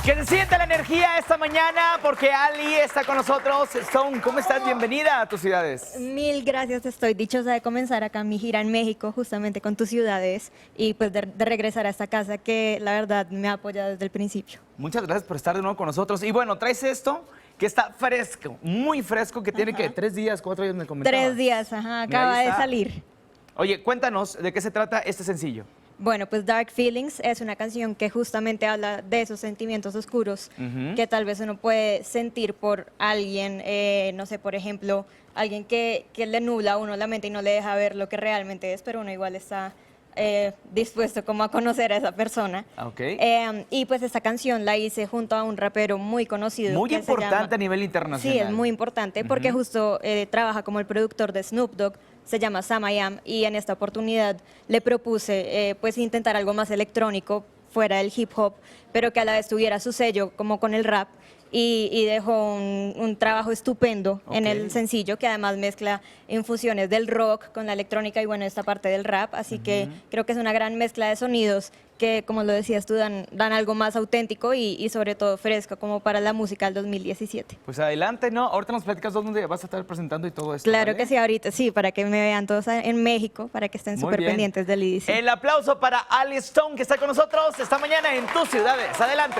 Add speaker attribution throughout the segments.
Speaker 1: Que se sienta la energía esta mañana porque Ali está con nosotros. Stone, ¿cómo estás? Bienvenida a tus ciudades.
Speaker 2: Mil gracias, estoy dichosa de comenzar acá mi gira en México, justamente con tus ciudades, y pues de regresar a esta casa que la verdad me ha apoyado desde el principio.
Speaker 1: Muchas gracias por estar de nuevo con nosotros. Y bueno, traes esto que está fresco, muy fresco, que tiene que 3 días, 4 días me comentabas.
Speaker 2: 3 días,
Speaker 1: Mira,
Speaker 2: acaba
Speaker 1: ahí
Speaker 2: de
Speaker 1: está.
Speaker 2: salir.
Speaker 1: Oye, cuéntanos de qué se trata este sencillo.
Speaker 2: Bueno, pues Dark Feelings es una canción que justamente habla de esos sentimientos oscuros que tal vez uno puede sentir por alguien, no sé, por ejemplo, alguien que le nubla a uno la mente y no le deja ver lo que realmente es, pero uno igual está dispuesto como a conocer a esa persona.
Speaker 1: Ok.
Speaker 2: Y pues esta canción la hice junto a un rapero muy conocido.
Speaker 1: Muy
Speaker 2: que se
Speaker 1: importante
Speaker 2: llama-
Speaker 1: a nivel internacional.
Speaker 2: Sí, es muy importante porque justo trabaja como el productor de Snoop Dogg, se llama Sam.I.Am, y en esta oportunidad le propuse pues intentar algo más electrónico fuera del hip hop, pero que a la vez tuviera su sello como con el rap. Y dejó un trabajo estupendo en
Speaker 1: Ok.
Speaker 2: el sencillo, que además mezcla infusiones del rock con la electrónica y bueno, esta parte del rap, así que creo que es una gran mezcla de sonidos que, como lo decías tú, dan algo más auténtico y sobre todo fresco como para la música del 2017.
Speaker 1: Pues adelante, ¿no? Ahorita nos platicas dónde vas a estar presentando y todo esto.
Speaker 2: Claro
Speaker 1: ¿vale?
Speaker 2: que sí, ahorita sí, para que me vean todos en México, para que estén
Speaker 1: Muy
Speaker 2: súper
Speaker 1: bien.
Speaker 2: pendientes del EDC.
Speaker 1: El aplauso para Ali Stone, que está con nosotros esta mañana en tus ciudades. Adelante.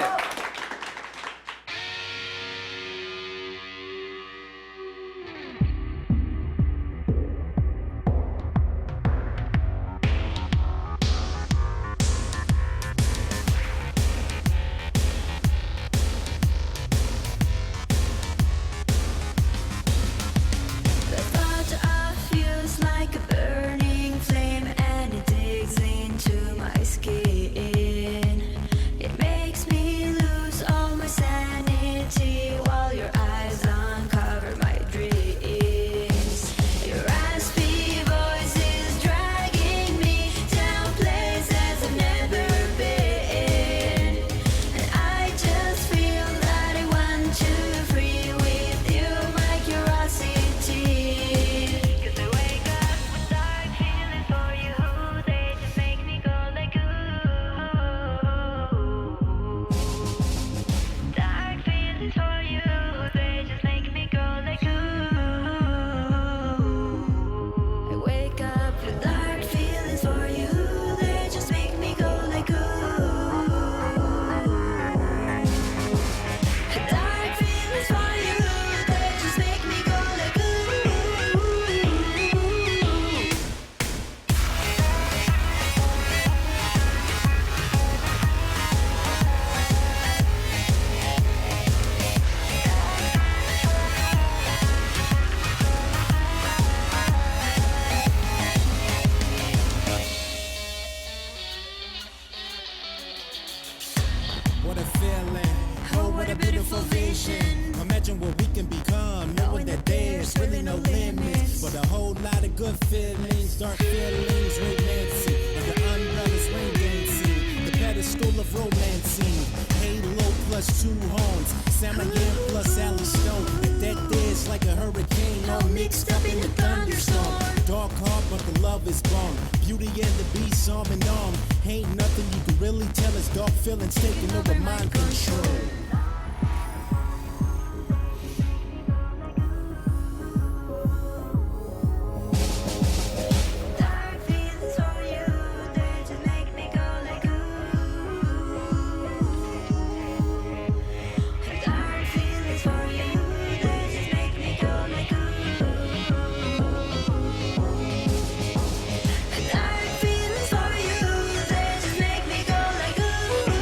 Speaker 3: The thought of you is like a burning flame, and it digs into my skin. It makes me lose all my sanity while your eyes uncover my dreams. Your raspy voice is dragging me down places I've never been, and I just feel that I want to free with you, my curiosity. 'Cause I wake up with dark feelings for you, they just make me go like ooh. Dark feelings for you, they just make me go like ooh. I wake up with dark feelings for you, they just make me go like ooh. Dark feelings for you, they just make me go like ooh.
Speaker 4: What a feeling.
Speaker 3: Oh, what a beautiful vision.
Speaker 4: Imagine what we can become, knowing that there's really no limits. But a whole lot of good feelings, dark feelings, romancing. Under umbrellas, rain dancing. The pedestal of romancing. Halo plus 2 horns. Sam again plus Alice Stone. And that there's like a hurricane, all mixed up in the thunderstorm. Dark heart, but the love is born. Beauty and the beast, arm in arm. Ain't nothing you can really tell us. Dark feelings taking over mind control.
Speaker 3: Dark feelings for you, they just make me go like ooh. Dark feelings for you, they just make me go like ooh. Dark feelings for you, they just make me go like ooh.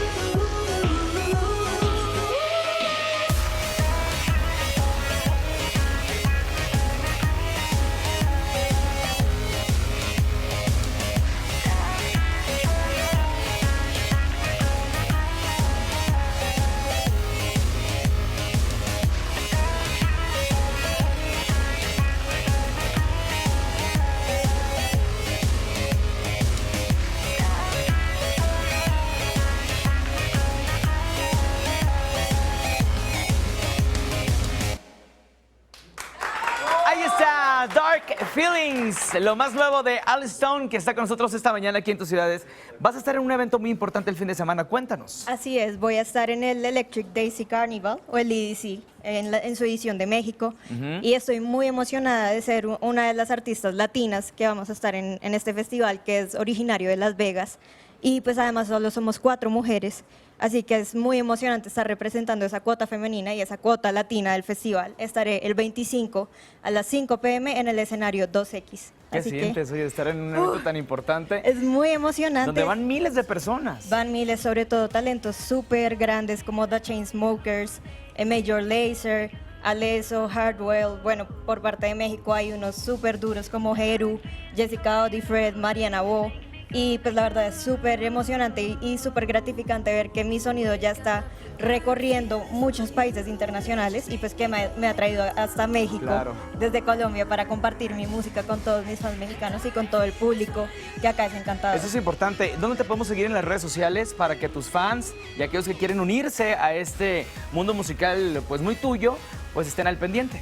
Speaker 1: Feelings, lo más nuevo de Ali Stone, que está con nosotros esta mañana aquí en tus ciudades. Vas a estar en un evento muy importante el fin de semana, cuéntanos.
Speaker 2: Así es, voy a estar en el Electric Daisy Carnival, o el EDC, en su edición de México, y estoy muy emocionada de ser una de las artistas latinas que vamos a estar en este festival, que es originario de Las Vegas, y pues además solo somos 4 mujeres, así que es muy emocionante estar representando esa cuota femenina y esa cuota latina del festival. Estaré el 25 a las 5 p.m. en el escenario 2X.
Speaker 1: ¿Qué
Speaker 2: Así
Speaker 1: sientes hoy de estar en un evento tan importante?
Speaker 2: Es muy emocionante.
Speaker 1: Donde van miles de personas.
Speaker 2: Van miles, sobre todo talentos súper grandes como The Chainsmokers, Major Lazer, Alesso, Hardwell. Bueno, por parte de México hay unos súper duros como Heru, Jessica Audifred, Mariana Bo. Y pues la verdad es súper emocionante y súper gratificante ver que mi sonido ya está recorriendo muchos países internacionales y pues que me ha traído hasta México,
Speaker 1: Claro.
Speaker 2: desde Colombia, para compartir mi música con todos mis fans mexicanos y con todo el público, que acá es encantado.
Speaker 1: Eso es importante. ¿Dónde te podemos seguir en las redes sociales para que tus fans y aquellos que quieren unirse a este mundo musical pues muy tuyo, pues estén al pendiente?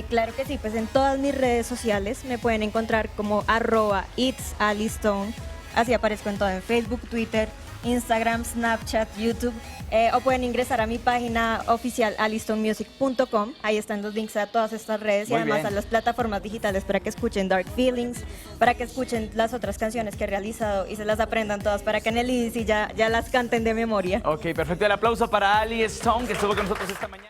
Speaker 2: Claro que sí, pues en todas mis redes sociales me pueden encontrar como @itsAliStone. Así aparezco en todo, en Facebook, Twitter, Instagram, Snapchat, YouTube. O pueden ingresar a mi página oficial alistonemusic.com. Ahí están los links a todas estas redes y
Speaker 1: Muy
Speaker 2: además
Speaker 1: bien.
Speaker 2: a las plataformas digitales para que escuchen Dark Feelings, para que escuchen las otras canciones que he realizado y se las aprendan todas para que en el EDC ya las canten de memoria.
Speaker 1: Ok, perfecto. El aplauso para Ali Stone, que estuvo con nosotros esta mañana.